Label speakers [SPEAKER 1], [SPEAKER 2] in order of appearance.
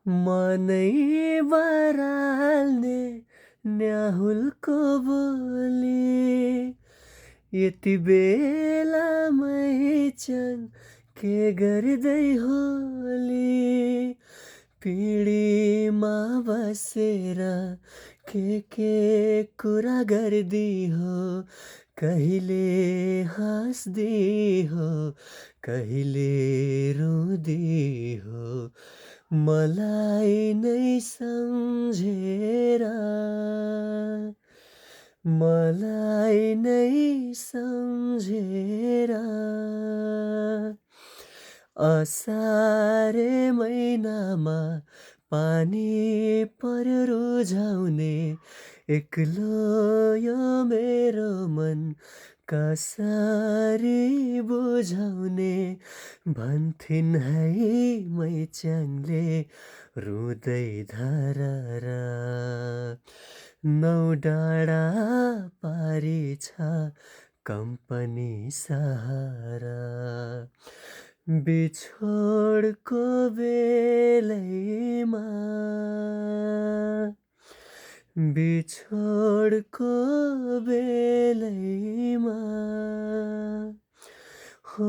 [SPEAKER 1] मनै बराल्ने न्याहुलको बोली यति बेलामै चन के गर्दै होली पिँढीमा बसेर के कुरा गर्दिहो कहिले हाँस्दिहो कहिले रुदिहो मलाई नै सम्झेर मलाई नै सम्झेर असारे महिनामा पानी पर्यो रुझाउने एक्लो यो मेरो मन कसरी बुझाउने भन्थिन् है मैच्याङले रुँदै धरर नौ डाँडा पारी छ कम्पनी सहारा बिछोडको बेलैमा बिछोडको बेलैमा हो